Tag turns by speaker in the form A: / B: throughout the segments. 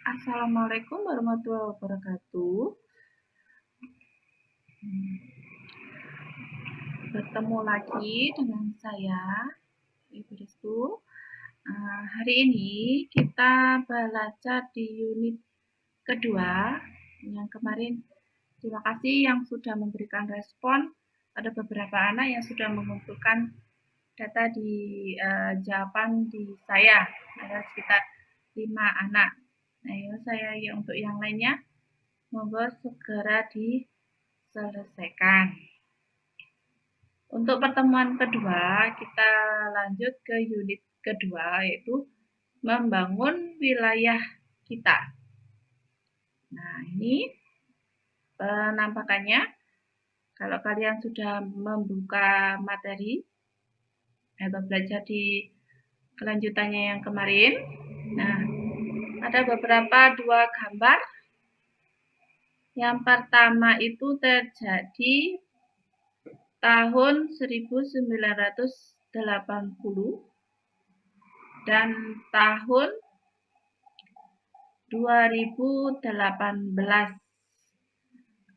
A: Assalamualaikum warahmatullahi wabarakatuh. Bertemu lagi dengan saya, Ibu Restu. Hari ini kita belajar di unit kedua. Yang kemarin, terima kasih yang sudah memberikan respon. Ada beberapa anak yang sudah mengumpulkan data di jawaban di saya. Ada sekitar 5 anak. Nah, saya untuk yang lainnya, monggo segera diselesaikan. Untuk pertemuan kedua, kita lanjut ke unit kedua, yaitu membangun wilayah kita. Nah, ini penampakannya. Kalau kalian sudah membuka materi atau belajar di kelanjutannya yang kemarin, nah, ada beberapa dua gambar. Yang pertama itu terjadi tahun 1980 dan tahun 2018.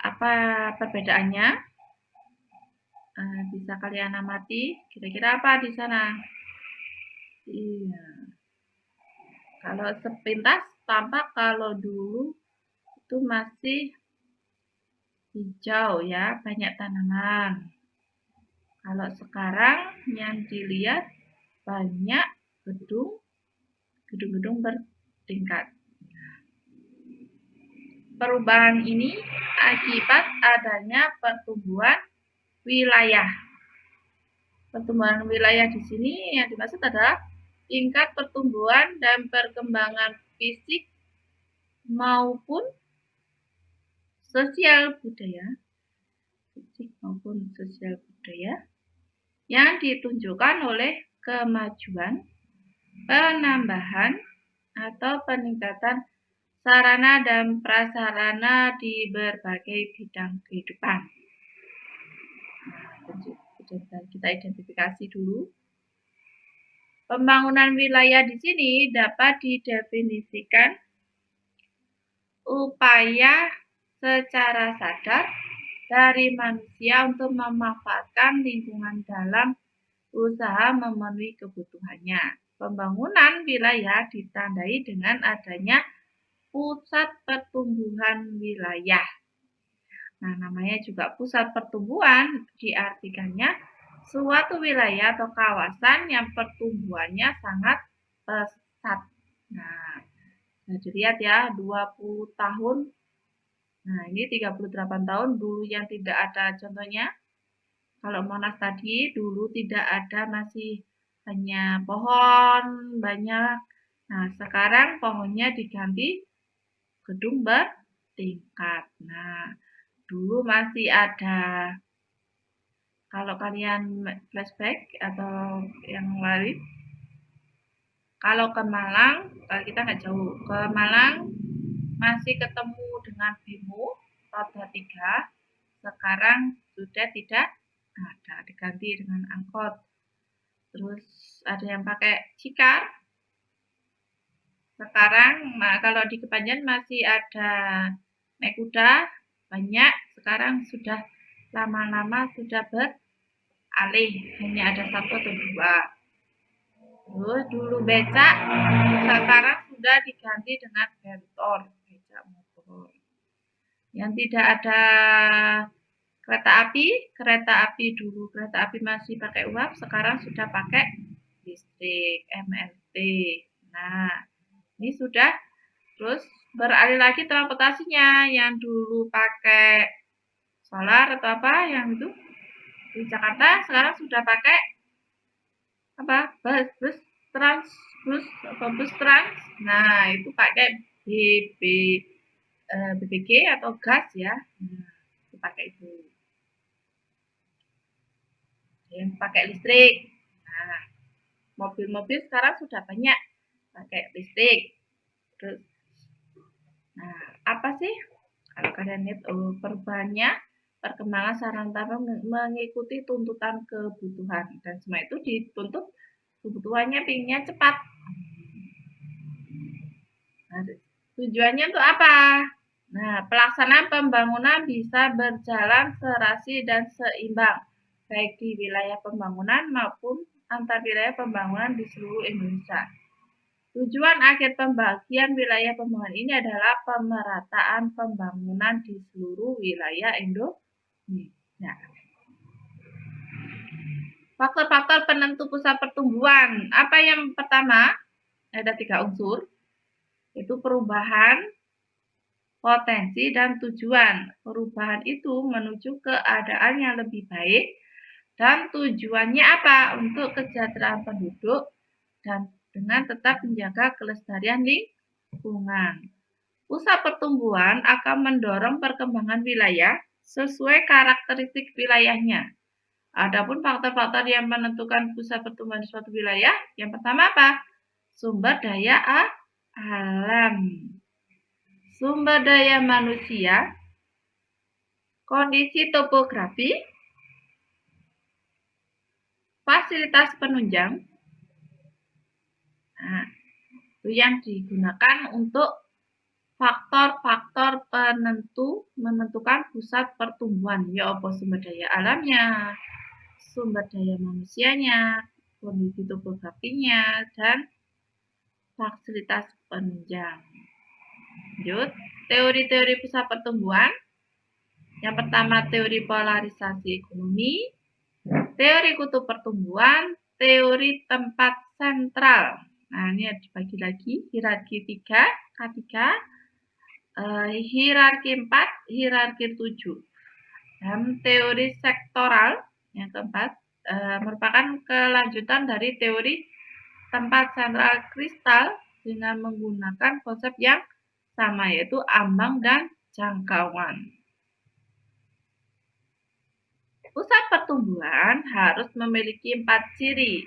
A: Apa perbedaannya? Bisa kalian amati, kira-kira apa di sana? Iya. Kalau sepintas tampak kalau dulu itu masih hijau ya, banyak tanaman. Kalau sekarang yang dilihat banyak gedung-gedung bertingkat. Perubahan ini akibat adanya pertumbuhan wilayah. Pertumbuhan wilayah di sini yang dimaksud adalah tingkat pertumbuhan dan perkembangan fisik maupun sosial budaya, yang ditunjukkan oleh kemajuan, penambahan, atau peningkatan sarana dan prasarana di berbagai bidang kehidupan. Kita identifikasi dulu. Pembangunan wilayah di sini dapat didefinisikan upaya secara sadar dari manusia untuk memanfaatkan lingkungan dalam usaha memenuhi kebutuhannya. Pembangunan wilayah ditandai dengan adanya pusat pertumbuhan wilayah. Nah, namanya juga pusat pertumbuhan, diartikannya suatu wilayah atau kawasan yang pertumbuhannya sangat pesat. Nah, dilihat ya, 20 tahun. Nah, ini 38 tahun dulu yang tidak ada contohnya. Kalau Monas tadi dulu tidak ada, masih hanya pohon banyak. Nah, sekarang pohonnya diganti gedung bertingkat. Nah, dulu masih ada, kalau kalian flashback atau yang lain, kalau ke Malang, kita nggak jauh, ke Malang masih ketemu dengan Bimo, roda 3, sekarang sudah tidak ada, diganti dengan angkot. Terus ada yang pakai cikar. Sekarang, nah, kalau di Kepanjen masih ada naik kuda, banyak. Sekarang sudah lama-lama sudah beralih, hanya ada 1 atau 2. Terus dulu becak, sekarang sudah diganti dengan bentor, becak motor. Yang tidak ada kereta api dulu, kereta api masih pakai uap, sekarang sudah pakai listrik, MRT. Nah, ini sudah. Terus beralih lagi transportasinya, yang dulu pakai solar atau apa, yang itu di Jakarta sekarang sudah pakai apa, bus trans. Nah, itu pakai BBG atau gas ya. Nah, itu pakai itu. Yang pakai listrik. Nah, mobil-mobil sekarang sudah banyak pakai listrik. Terus, nah, apa sih? Kalau kalian lihat perubahannya, perkembangan sarana mengikuti tuntutan kebutuhan, dan semua itu dituntut kebutuhannya, pinginnya cepat. Nah, Tujuannya untuk apa? Nah, pelaksanaan pembangunan bisa berjalan serasi dan seimbang, baik di wilayah pembangunan maupun antar wilayah pembangunan di seluruh Indonesia. Tujuan akhir pembagian wilayah pembangunan ini adalah pemerataan pembangunan di seluruh wilayah Indonesia. Faktor-faktor penentu pusat pertumbuhan. Apa yang pertama? Ada 3 unsur, yaitu perubahan, potensi, dan tujuan. Perubahan itu menuju keadaan yang lebih baik, dan tujuannya apa? Untuk kesejahteraan penduduk dan dengan tetap menjaga kelestarian lingkungan. Pusat pertumbuhan akan mendorong perkembangan wilayah sesuai karakteristik wilayahnya. Adapun faktor-faktor yang menentukan pusat pertumbuhan di suatu wilayah, yang pertama apa? Sumber daya alam, sumber daya manusia, kondisi topografi, fasilitas penunjang. Nah, itu yang digunakan untuk faktor-faktor menentukan pusat pertumbuhan. Ya apa? Sumber daya alamnya, sumber daya manusianya, kondisi topografinya, dan fasilitas penunjang. Lanjut, teori-teori pusat pertumbuhan. Yang pertama, teori polarisasi ekonomi, teori kutub pertumbuhan, teori tempat sentral. Nah, ini dibagi lagi, hierarki 3, K3, hierarki 4, hierarki 7. Dan teori sektoral, yang keempat, merupakan kelanjutan dari teori tempat sentral kristal dengan menggunakan konsep yang sama, yaitu ambang dan jangkauan. Pusat pertumbuhan harus memiliki 4 ciri,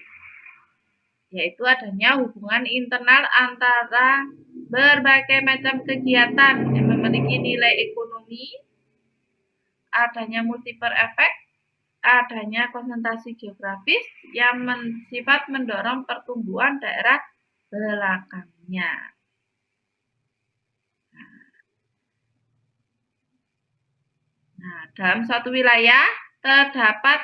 A: yaitu adanya hubungan internal antara berbagai macam kegiatan yang memiliki nilai ekonomi, adanya multiplier effect, adanya konsentrasi geografis yang bersifat mendorong pertumbuhan daerah belakangnya. Nah, dalam suatu wilayah terdapat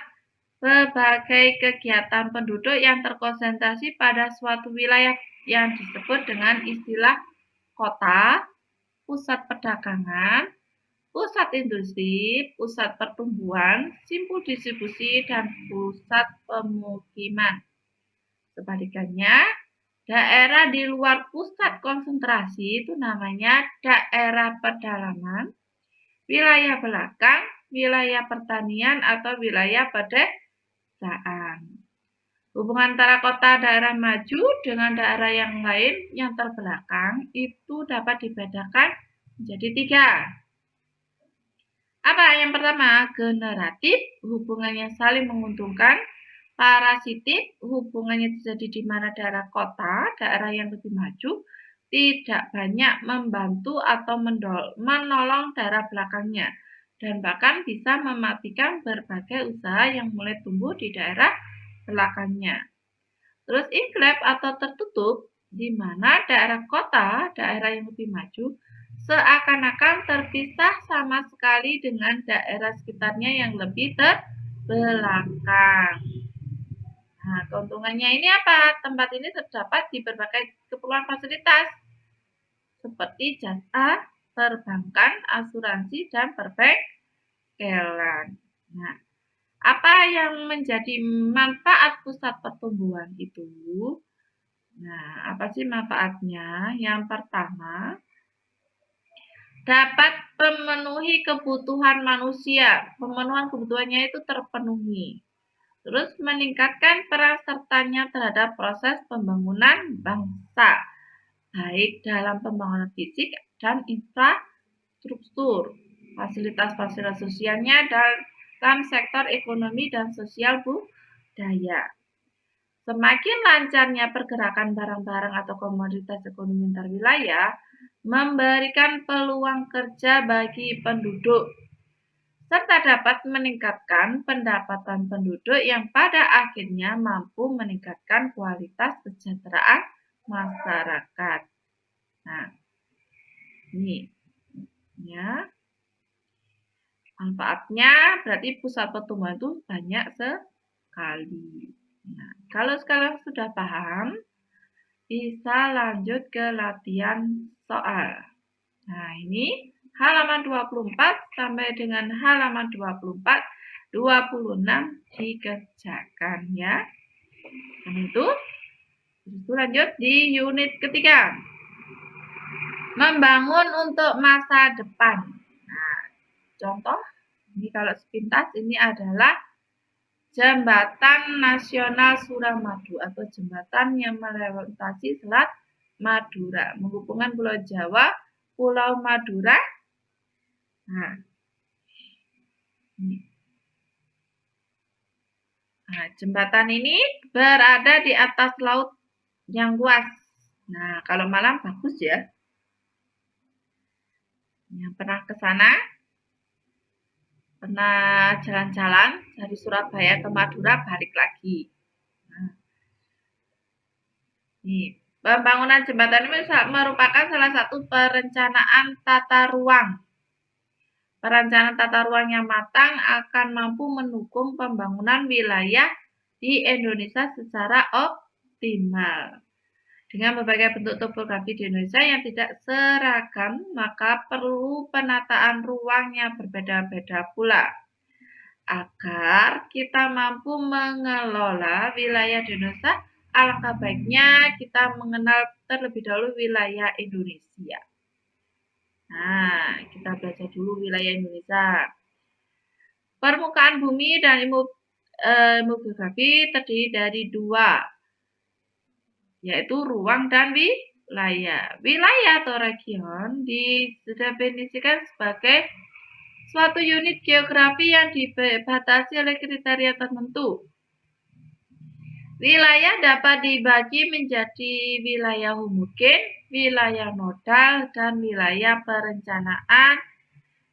A: berbagai kegiatan penduduk yang terkonsentrasi pada suatu wilayah yang disebut dengan istilah kota, pusat perdagangan, pusat industri, pusat pertumbuhan, simpul distribusi, dan pusat pemukiman. Sebalikannya, daerah di luar pusat konsentrasi itu namanya daerah pedalaman, wilayah belakang, wilayah pertanian, atau wilayah pedesaan. Hubungan antara kota daerah maju dengan daerah yang lain yang terbelakang itu dapat dibedakan menjadi 3. Apa? Yang pertama, generatif, hubungannya saling menguntungkan. Parasitif, hubungannya terjadi di mana daerah kota, daerah yang lebih maju, tidak banyak membantu atau menolong daerah belakangnya, dan bahkan bisa mematikan berbagai usaha yang mulai tumbuh di daerah belakangnya. Terus enclave atau tertutup, di mana daerah kota, daerah yang lebih maju, seakan-akan terpisah sama sekali dengan daerah sekitarnya yang lebih terbelakang. Nah, keuntungannya ini apa? Tempat ini terdapat di berbagai keperluan fasilitas seperti jasa, perbankan, asuransi, dan perbengkelan. Nah, apa yang menjadi manfaat pusat pertumbuhan itu? Nah, apa sih manfaatnya? Yang pertama, dapat memenuhi kebutuhan manusia. Pemenuhan kebutuhannya itu terpenuhi. Terus meningkatkan peran sertanya terhadap proses pembangunan bangsa, baik dalam pembangunan fisik dan infrastruktur, fasilitas-fasilitas sosialnya dalam sektor ekonomi dan sosial budaya. Semakin lancarnya pergerakan barang-barang atau komoditas ekonomi antar wilayah, memberikan peluang kerja bagi penduduk, serta dapat meningkatkan pendapatan penduduk yang pada akhirnya mampu meningkatkan kualitas kesejahteraan masyarakat. Nah, Ini ya. Manfaatnya berarti pusat pertumbuhan itu banyak sekali. Nah, kalau sekarang sudah paham, bisa lanjut ke latihan soal. Nah, ini halaman 24 sampai dengan halaman 24, 26 dikerjakan ya. Dan itu lanjut di unit ketiga. Membangun untuk masa depan. Nah, contoh, ini kalau sepintas ini adalah Jembatan Nasional Suramadu atau jembatan yang melintasi Selat Madura, menghubungkan Pulau Jawa, Pulau Madura. Nah, jembatan ini berada di atas laut yang luas. Nah, kalau malam bagus ya. Yang pernah ke sana? Pernah jalan-jalan dari Surabaya ke Madura, balik lagi. Nah, nih, pembangunan jembatan ini merupakan salah satu perencanaan tata ruang. Perencanaan tata ruang yang matang akan mampu mendukung pembangunan wilayah di Indonesia secara optimal. Dengan berbagai bentuk topografi di Indonesia yang tidak seragam, maka perlu penataan ruang yang berbeda-beda pula. Agar kita mampu mengelola wilayah di Indonesia, alangkah baiknya kita mengenal terlebih dahulu wilayah Indonesia. Nah, kita baca dulu wilayah Indonesia. Permukaan bumi dan ilmu geografi terdiri dari dua, yaitu ruang dan wilayah. Wilayah atau region didefinisikan sebagai suatu unit geografi yang dibatasi oleh kriteria tertentu. Wilayah dapat dibagi menjadi wilayah homogen, wilayah nodal, dan wilayah perencanaan,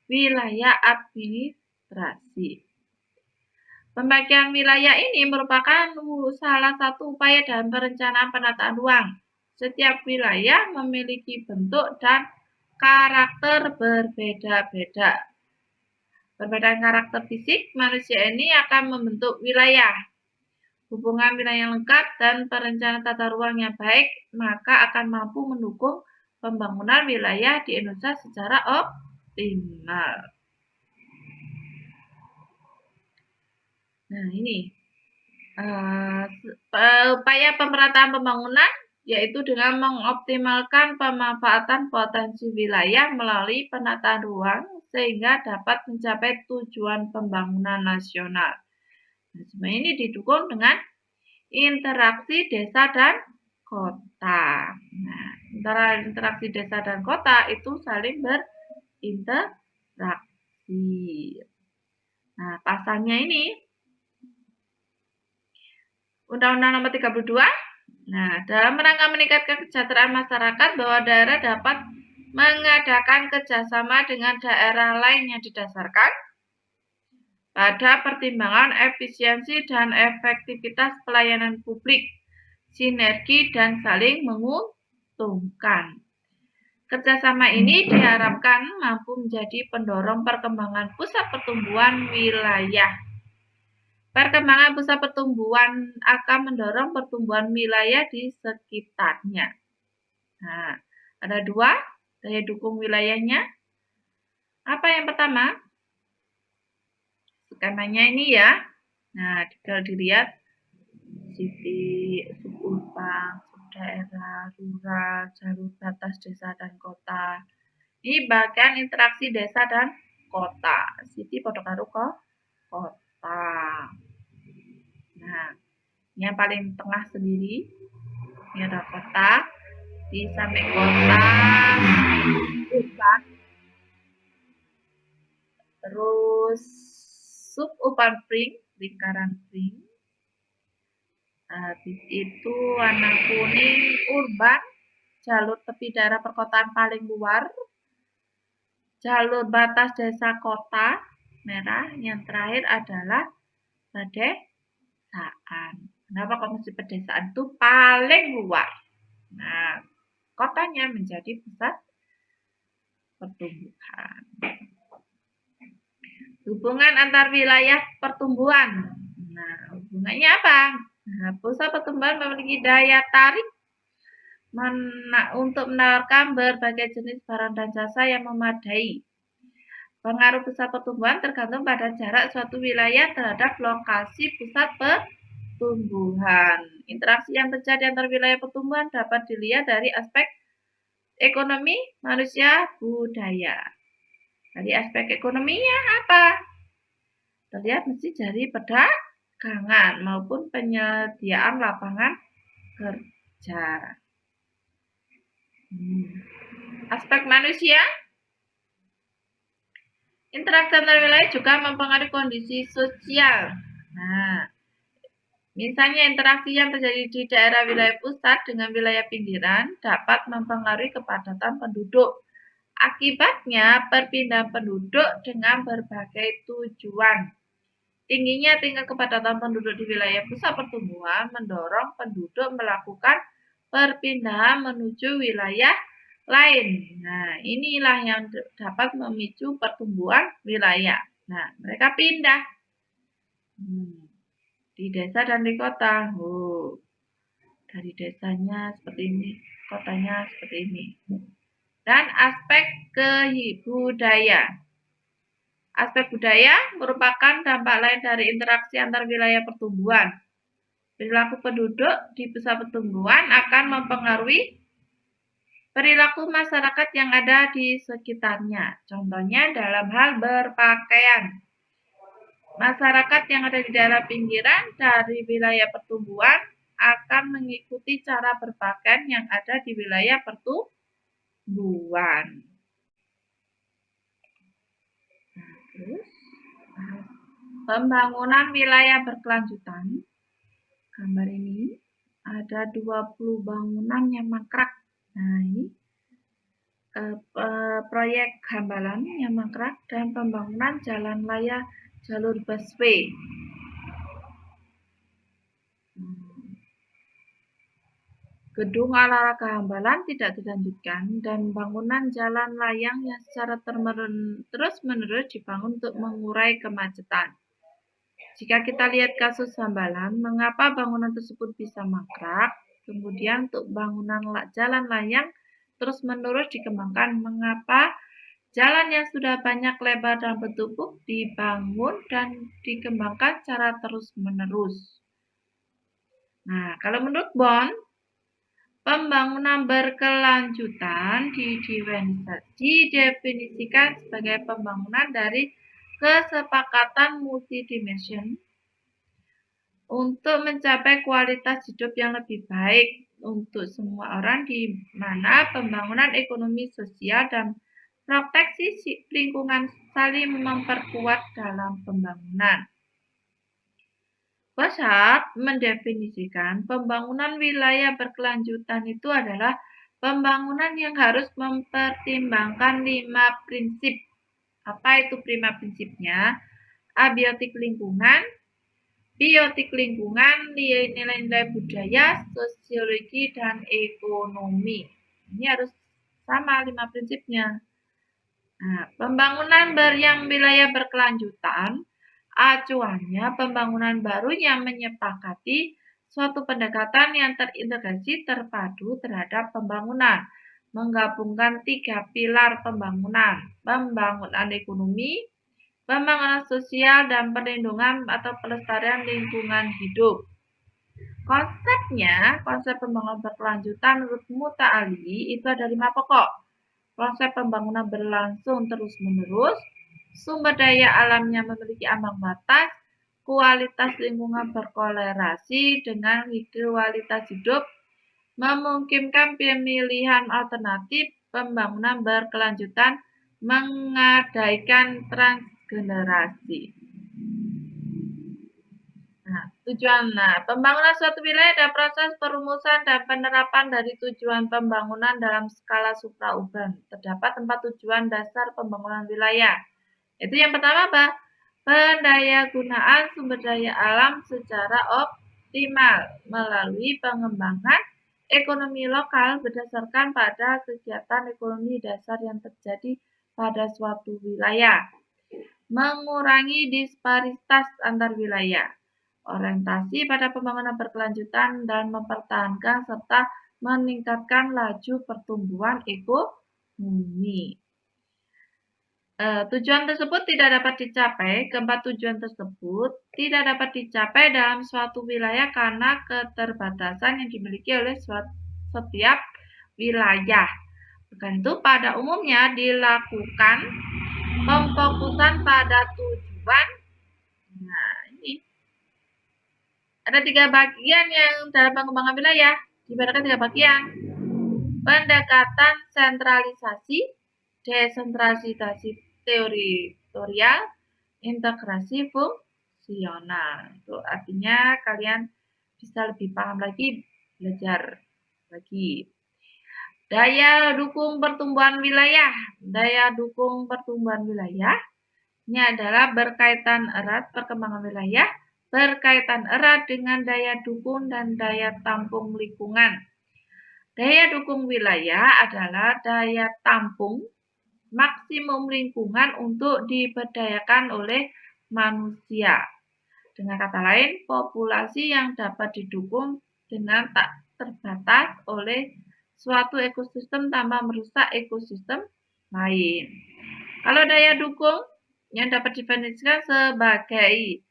A: wilayah administrasi. Pembagian wilayah ini merupakan salah satu upaya dalam perencanaan penataan ruang. Setiap wilayah memiliki bentuk dan karakter berbeda-beda. Perbedaan karakter fisik manusia ini akan membentuk wilayah. Hubungan wilayah yang lengkap dan perencanaan tata ruang yang baik, maka akan mampu mendukung pembangunan wilayah di Indonesia secara optimal. Nah, ini upaya pemerataan pembangunan yaitu dengan mengoptimalkan pemanfaatan potensi wilayah melalui penataan ruang sehingga dapat mencapai tujuan pembangunan nasional. Nah, semua ini didukung dengan interaksi desa dan kota. Nah, antara interaksi desa dan kota itu saling berinteraksi. Nah, pasalnya ini Undang-Undang Nomor 32. Nah, dalam rangka meningkatkan kesejahteraan masyarakat bahwa daerah dapat mengadakan kerjasama dengan daerah lain yang didasarkan pada pertimbangan efisiensi dan efektivitas pelayanan publik, sinergi dan saling menguntungkan. Kerjasama ini diharapkan mampu menjadi pendorong perkembangan pusat pertumbuhan wilayah. Perkembangan pusat pertumbuhan akan mendorong pertumbuhan wilayah di sekitarnya. Nah, ada dua daya dukung wilayahnya. Apa yang pertama? Skemanya ini ya. Nah, kalau dilihat sisi suburban, daerah, rural, jalur batas desa dan kota. Ini bagian interaksi desa dan kota. Siti Podokaru kota. Nah, yang paling tengah sendiri ini ada kota. Di samping kota urban. Terus suburban ring, lingkaran ring. Habis itu warna kuning urban, jalur tepi daerah perkotaan paling luar. Jalur batas desa kota, merah. Yang terakhir adalah pedesaan. Kenapa kok mesti pedesaan? Itu paling luar. Nah, kotanya menjadi pusat pertumbuhan. Hubungan antar wilayah pertumbuhan. Nah, hubungannya apa? Nah, pusat pertumbuhan memiliki daya tarik untuk menawarkan berbagai jenis barang dan jasa yang memadai. Pengaruh pusat pertumbuhan tergantung pada jarak suatu wilayah terhadap lokasi pusat pertumbuhan. Interaksi yang terjadi antar wilayah pertumbuhan dapat dilihat dari aspek ekonomi, manusia, budaya. Dari aspek ekonominya apa? Terlihat mesti dari perdagangan maupun penyediaan lapangan kerja. Aspek manusia, interaksi antar wilayah juga mempengaruhi kondisi sosial. Nah, misalnya interaksi yang terjadi di daerah wilayah pusat dengan wilayah pinggiran dapat mempengaruhi kepadatan penduduk. Akibatnya perpindahan penduduk dengan berbagai tujuan. Tingginya tingkat kepadatan penduduk di wilayah pusat pertumbuhan mendorong penduduk melakukan perpindahan menuju wilayah lain. Nah, inilah yang dapat memicu pertumbuhan wilayah. Nah, mereka pindah di desa dan di kota. Dari desanya seperti ini, kotanya seperti ini. Dan aspek budaya. Aspek budaya merupakan dampak lain dari interaksi antar wilayah pertumbuhan. Perilaku penduduk di pusat pertumbuhan akan mempengaruhi perilaku masyarakat yang ada di sekitarnya. Contohnya dalam hal berpakaian. Masyarakat yang ada di daerah pinggiran dari wilayah pertumbuhan akan mengikuti cara berpakaian yang ada di wilayah pertumbuhan. Terus, pembangunan wilayah berkelanjutan. Gambar ini ada 20 bangunan yang mangkrak. Nah, ini proyek Hambalan yang mangkrak dan pembangunan jalan raya jalur busway. Gedung olahraga Hambalan tidak dilanjutkan dan bangunan jalan layang yang secara terus-menerus dibangun untuk mengurai kemacetan. Jika kita lihat kasus Hambalan, mengapa bangunan tersebut bisa mangkrak? Kemudian untuk bangunan jalan layang terus-menerus dikembangkan. Mengapa jalan yang sudah banyak lebar dan bertumpuk dibangun dan dikembangkan secara terus-menerus? Nah, kalau menurut Bond, pembangunan berkelanjutan didefinisikan sebagai pembangunan dari kesepakatan multidimension untuk mencapai kualitas hidup yang lebih baik untuk semua orang, di mana pembangunan ekonomi sosial dan proteksi lingkungan saling memperkuat dalam pembangunan. Bashar mendefinisikan pembangunan wilayah berkelanjutan itu adalah pembangunan yang harus mempertimbangkan 5 prinsip. Apa itu 5 prinsipnya? Abiotik lingkungan, biotik lingkungan, nilai-nilai budaya, sosiologi, dan ekonomi. Ini harus sama 5 prinsipnya. Nah, pembangunan yang wilayah berkelanjutan, acuannya pembangunan baru yang menyepakati suatu pendekatan yang terintegrasi terpadu terhadap pembangunan, menggabungkan 3 pilar pembangunan, pembangunan ekonomi, pembangunan sosial, dan perlindungan atau pelestarian lingkungan hidup. Konsepnya, konsep pembangunan berkelanjutan menurut Muta'ali itu ada 5 pokok. Konsep pembangunan berlangsung terus-menerus, sumber daya alamnya memiliki ambang batas, kualitas lingkungan berkorelasi dengan kualitas hidup, memungkinkan pemilihan alternatif, pembangunan berkelanjutan, mengadakan transgenerasi. Pembangunan suatu wilayah ada proses perumusan dan penerapan dari tujuan pembangunan dalam skala supraurban. Terdapat 4 tujuan dasar pembangunan wilayah. Itu yang pertama apa? Pendayagunaan sumber daya alam secara optimal melalui pengembangan ekonomi lokal berdasarkan pada kegiatan ekonomi dasar yang terjadi pada suatu wilayah, mengurangi disparitas antar wilayah, orientasi pada pembangunan berkelanjutan, dan mempertahankan serta meningkatkan laju pertumbuhan ekonomi. Tujuan tersebut tidak dapat dicapai, keempat tujuan tersebut tidak dapat dicapai dalam suatu wilayah karena keterbatasan yang dimiliki oleh setiap wilayah. Bukan itu, pada umumnya dilakukan pemfokusan pada tujuan. Nah, ini ada 3 bagian yang dalam pengembangan wilayah, dibedakan 3 bagian. Pendekatan sentralisasi, desentralisasi teritorial, integrasi fungsional. Itu artinya kalian bisa lebih paham lagi, belajar lagi. Daya dukung pertumbuhan wilayah. Daya dukung pertumbuhan wilayah ini adalah berkaitan erat perkembangan wilayah, berkaitan erat dengan daya dukung dan daya tampung lingkungan. Daya dukung wilayah adalah daya tampung maksimum lingkungan untuk diberdayakan oleh manusia. Dengan kata lain, populasi yang dapat didukung dengan tak terbatas oleh suatu ekosistem tanpa merusak ekosistem lain. Kalau daya dukung yang dapat didefinisikan sebagai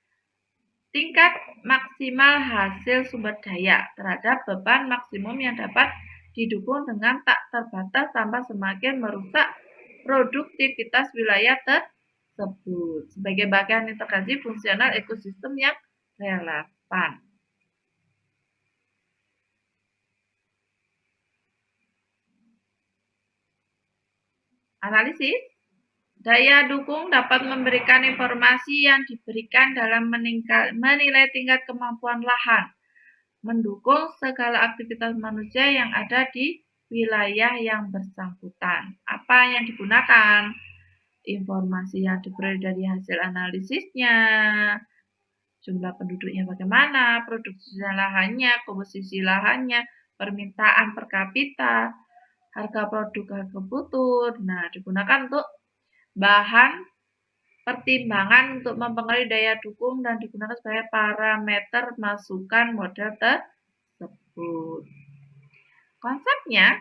A: tingkat maksimal hasil sumber daya terhadap beban maksimum yang dapat didukung dengan tak terbatas tanpa semakin merusak produktivitas wilayah tersebut sebagai bagian integrasi fungsional ekosistem yang relevan. Analisis. Daya dukung dapat memberikan informasi yang diberikan dalam menilai tingkat kemampuan lahan, mendukung segala aktivitas manusia yang ada di wilayah yang bersangkutan. Apa yang digunakan? Informasi yang diperoleh dari hasil analisisnya, jumlah penduduknya bagaimana, produksi lahannya, komposisi lahannya, permintaan per kapita, harga produk, harga butuh. Nah, digunakan untuk bahan pertimbangan untuk mempengaruhi daya dukung dan digunakan sebagai parameter masukan model tersebut. Konsepnya,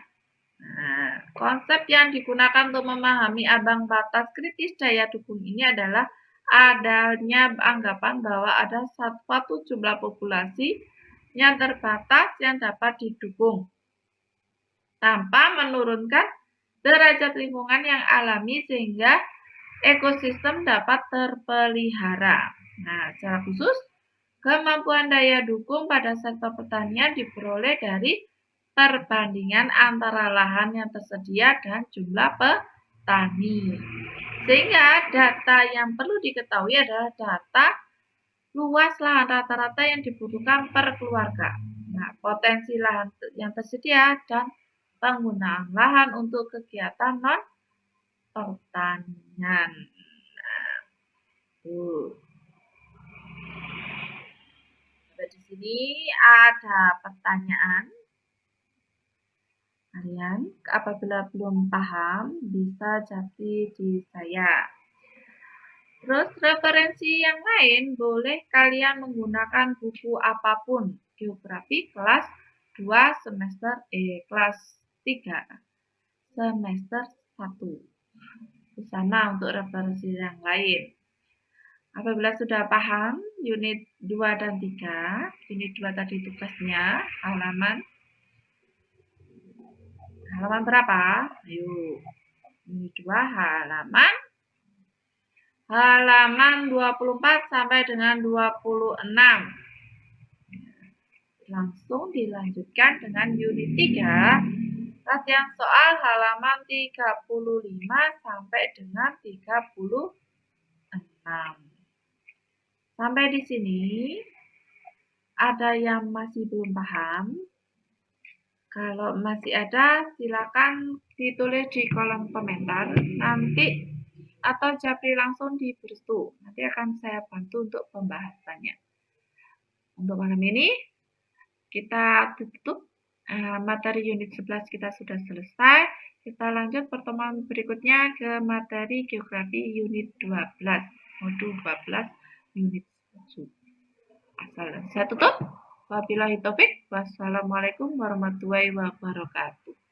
A: konsep yang digunakan untuk memahami ambang batas kritis daya dukung ini adalah adanya anggapan bahwa ada suatu jumlah populasi yang terbatas yang dapat didukung tanpa menurunkan derajat lingkungan yang alami sehingga ekosistem dapat terpelihara. Nah, secara khusus, kemampuan daya dukung pada sektor pertanian diperoleh dari perbandingan antara lahan yang tersedia dan jumlah petani. Sehingga data yang perlu diketahui adalah data luas lahan rata-rata yang dibutuhkan per keluarga. Nah, potensi lahan yang tersedia dan penggunaan lahan untuk kegiatan non-pertanian. Di sini ada pertanyaan. Kalian apabila belum paham bisa jadi di saya. Terus referensi yang lain boleh kalian menggunakan buku apapun. Geografi kelas 2 kelas 3 semester 1. Sama untuk referensi yang lain. Apabila sudah paham unit 2 dan 3, unit 2 tadi tugasnya halaman berapa? Ayo. Unit 2 halaman 24 sampai dengan 26. Langsung dilanjutkan dengan unit 3. Latihan soal halaman 35 sampai dengan 36. Sampai di sini, ada yang masih belum paham? Kalau masih ada, silakan ditulis di kolom komentar nanti atau japri langsung di Berstu. Nanti akan saya bantu untuk pembahasannya. Untuk malam ini, kita tutup materi unit 11 kita sudah selesai. Kita lanjut pertemuan berikutnya ke materi geografi unit 12, modul 12, unit 1. Saya tutup. Wabillahi taufik. Wassalamualaikum warahmatullahi wabarakatuh.